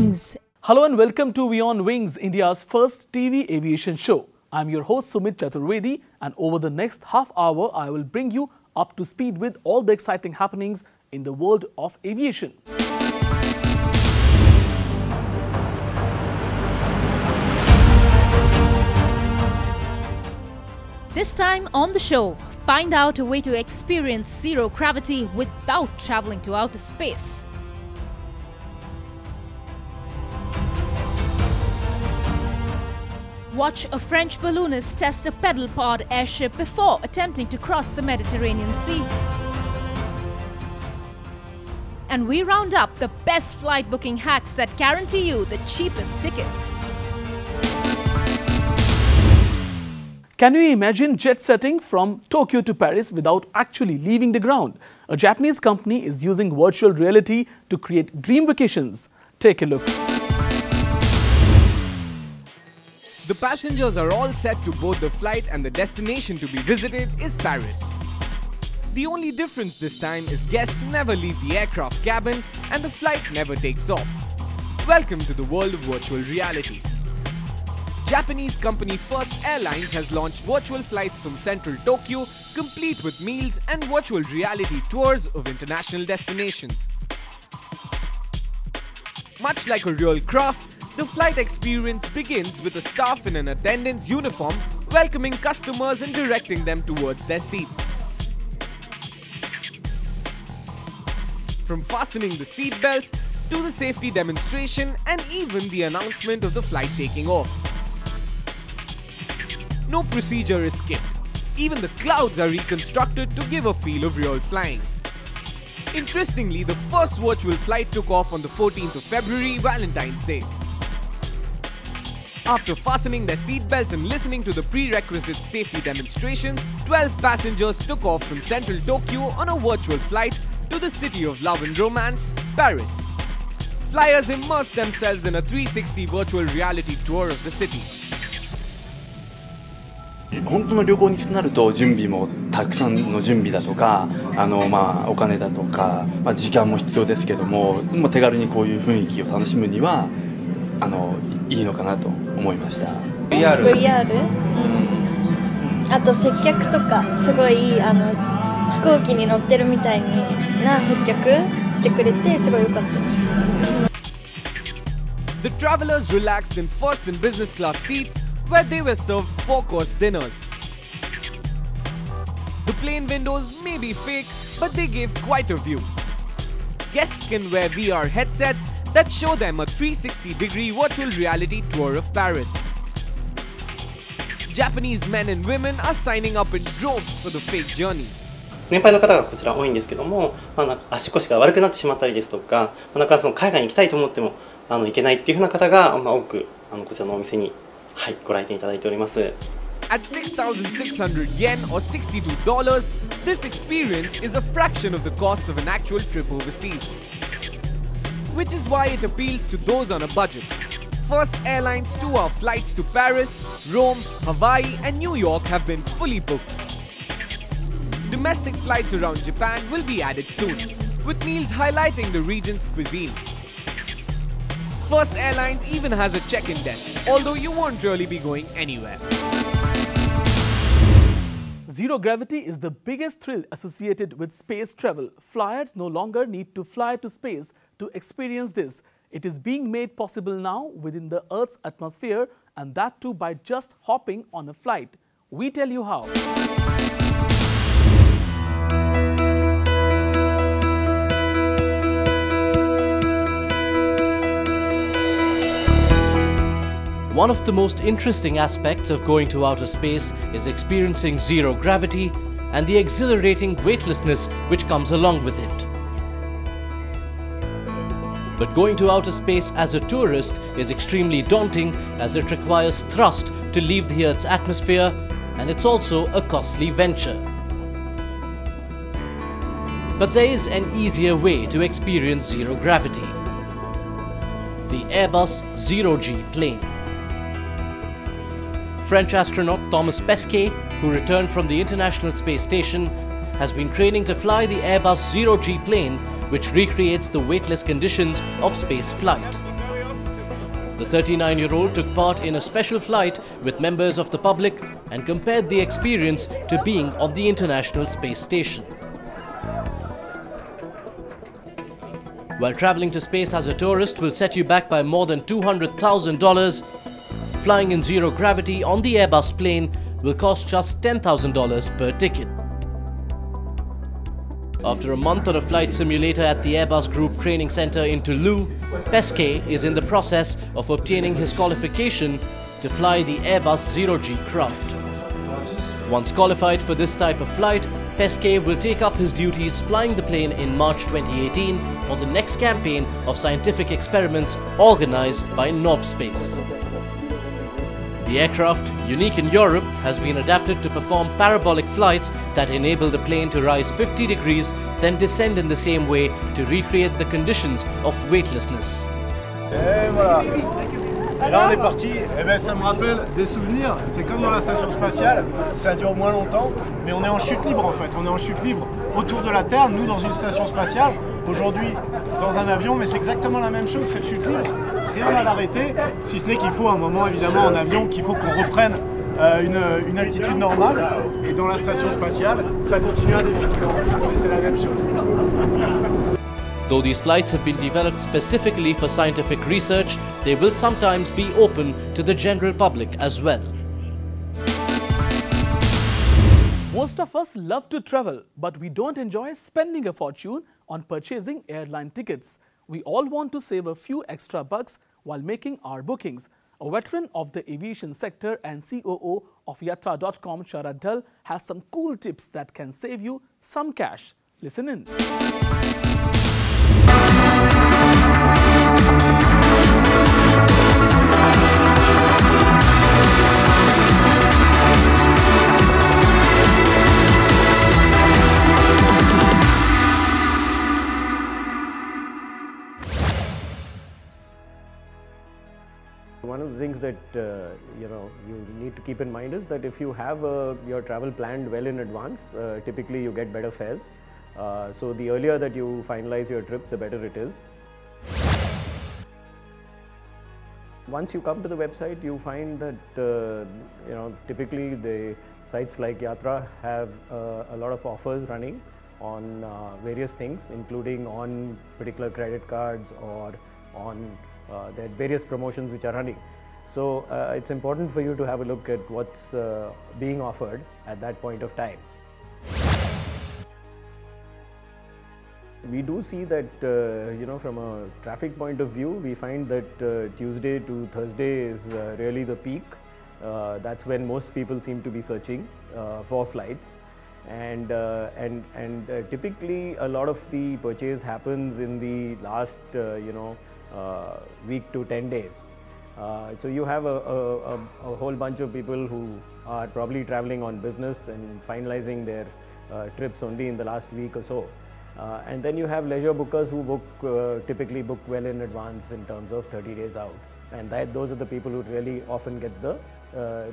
Wings. Hello and welcome to WION Wings, India's first TV aviation show. I'm your host Sumit Chaturvedi, and over the next half hour I will bring you up to speed with all the exciting happenings in the world of aviation. This time on the show, find out a way to experience zero gravity without traveling to outer space. Watch a French balloonist test a pedal-powered airship before attempting to cross the Mediterranean Sea. And we round up the best flight booking hacks that guarantee you the cheapest tickets. Can you imagine jet setting from Tokyo to Paris without actually leaving the ground? A Japanese company is using virtual reality to create dream vacations. Take a look. The passengers are all set to board the flight and the destination to be visited is Paris. The only difference this time is guests never leave the aircraft cabin and the flight never takes off. Welcome to the world of virtual reality. Japanese company First Airlines has launched virtual flights from central Tokyo, complete with meals and virtual reality tours of international destinations. Much like a real craft, the flight experience begins with a staff in an attendant's uniform welcoming customers and directing them towards their seats. From fastening the seat belts to the safety demonstration and even the announcement of the flight taking off. No procedure is skipped. Even the clouds are reconstructed to give a feel of real flying. Interestingly, the first virtual flight took off on the 14th of February, Valentine's Day. After fastening their seatbelts and listening to the prerequisite safety demonstrations, 12 passengers took off from central Tokyo on a virtual flight to the city of love and romance, Paris. Flyers immersed themselves in a 360 virtual reality tour of the city. 本当の旅行になると準備もたくさんの準備だとかお金だとか、時間も必要ですけども、手軽にこういう雰囲気を楽しむにはいいのかなと思いました。VR、あと接客とかすごい飛行機に乗ってるみたいな接客してくれてすごい良かったです。The travelers relaxed in first and business class seats where they were served 4-course dinners. The plane windows may be fake, but they gave quite a view. Guests can wear VR headsets that show them a 360-degree virtual reality tour of Paris. Japanese men and women are signing up in droves for the fake journey. 年配の方がこちら多いんですけども、足腰が悪くなってしまったりですとか、なかなか海外に行きたいと思っても行けないっていう風な方が多くこちらのお店にご来店いただいております。At 6,600 yen or $62, this experience is a fraction of the cost of an actual trip overseas. Which is why it appeals to those on a budget. First Airlines 2-hour flights to Paris, Rome, Hawaii and New York have been fully booked. Domestic flights around Japan will be added soon, with meals highlighting the region's cuisine. First Airlines even has a check-in desk, although you won't really be going anywhere. Zero gravity is the biggest thrill associated with space travel. Flyers no longer need to fly to space to experience this. It is being made possible now within the Earth's atmosphere, and that too by just hopping on a flight. We tell you how. One of the most interesting aspects of going to outer space is experiencing zero gravity and the exhilarating weightlessness which comes along with it. But going to outer space as a tourist is extremely daunting, as it requires thrust to leave the Earth's atmosphere, and it's also a costly venture. But there is an easier way to experience zero gravity: the Airbus Zero-G plane. French astronaut Thomas Pesquet, who returned from the International Space Station, has been training to fly the Airbus Zero-G plane, which recreates the weightless conditions of space flight. The 39-year-old took part in a special flight with members of the public and compared the experience to being on the International Space Station. While traveling to space as a tourist will set you back by more than $200,000, flying in zero gravity on the Airbus plane will cost just $10,000 per ticket. After a month on a flight simulator at the Airbus Group Training Center in Toulouse, Pesquet is in the process of obtaining his qualification to fly the Airbus Zero-G craft. Once qualified for this type of flight, Pesquet will take up his duties flying the plane in March 2018 for the next campaign of scientific experiments organized by Novspace. The aircraft, unique in Europe, has been adapted to perform parabolic flights that enable the plane to rise 50 degrees, then descend in the same way to recreate the conditions of weightlessness. Et voilà. Et là on est parti, et ben ça me rappelle des souvenirs, c'est comme dans la station spatiale, ça dure moins longtemps, mais on est en chute libre en fait, on est en chute libre autour de la Terre, nous dans une station spatiale, aujourd'hui dans un avion, mais c'est exactement la même chose, cette chute libre, rien à l'arrêter, si ce n'est qu'il faut un moment évidemment en avion, qu'il faut qu'on reprenne une altitude normale, et dans la station spatiale, ça continue indéfiniment, c'est la même chose. Though these flights have been developed specifically for scientific research, they will sometimes be open to the general public as well. Most of us love to travel, but we don't enjoy spending a fortune on purchasing airline tickets. We all want to save a few extra bucks while making our bookings. A veteran of the aviation sector and COO of Yatra.com, Sharad Dhal, has some cool tips that can save you some cash. Listen in. One of the things that you need to keep in mind is that if you have your travel planned well in advance, typically you get better fares. So the earlier that you finalize your trip, the better it is. Once you come to the website, you find that typically the sites like Yatra have a lot of offers running on various things, including on particular credit cards or on there are various promotions which are running. So it's important for you to have a look at what's being offered at that point of time. We do see that from a traffic point of view, we find that Tuesday to Thursday is really the peak. That's when most people seem to be searching for flights, and typically a lot of the purchase happens in the last week to 10 days. So you have a whole bunch of people who are probably traveling on business and finalizing their trips only in the last week or so. And then you have leisure bookers who typically book well in advance in terms of 30 days out. And those are the people who really often get the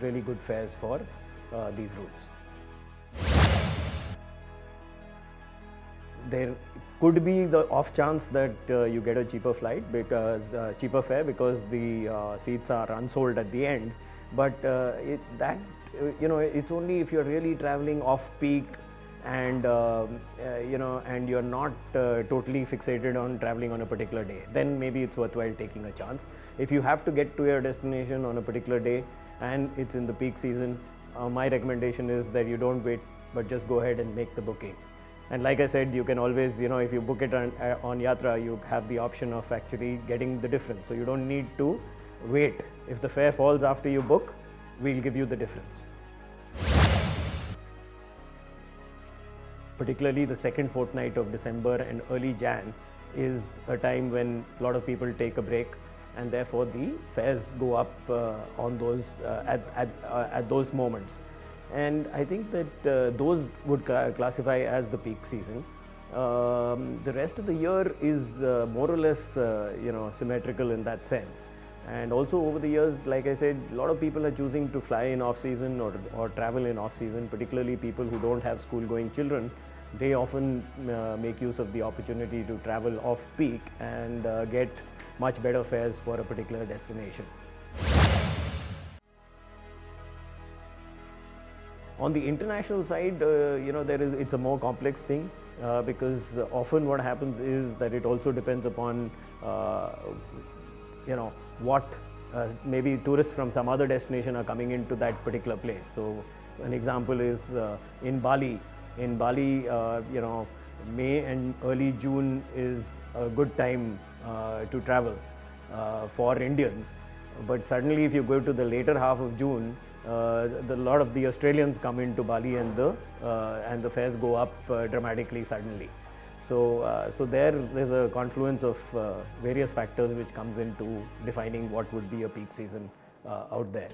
really good fares for these routes. There could be the off chance that you get a cheaper flight because cheaper fare because the seats are unsold at the end. But it's only if you're really traveling off peak and and you're not totally fixated on traveling on a particular day, then maybe it's worthwhile taking a chance. If you have to get to your destination on a particular day and it's in the peak season, my recommendation is that you don't wait, but just go ahead and make the booking. And like I said, you can always, if you book it on Yatra, you have the option of actually getting the difference. So you don't need to wait. If the fare falls after you book, we'll give you the difference. Particularly the second fortnight of December and early Jan is a time when a lot of people take a break, and therefore the fares go up on those at those moments. And I think that those would classify as the peak season. The rest of the year is more or less symmetrical in that sense. And also over the years, like I said, a lot of people are choosing to fly in off-season or travel in off-season, particularly people who don't have school-going children. They often make use of the opportunity to travel off-peak and get much better fares for a particular destination. On the international side, it's a more complex thing because often what happens is that it also depends upon, what maybe tourists from some other destination are coming into that particular place. So an example is in Bali. In Bali, May and early June is a good time to travel for Indians. But suddenly if you go to the later half of June, a lot of the Australians come into Bali and the fares go up dramatically suddenly. So there's a confluence of various factors which comes into defining what would be a peak season out there.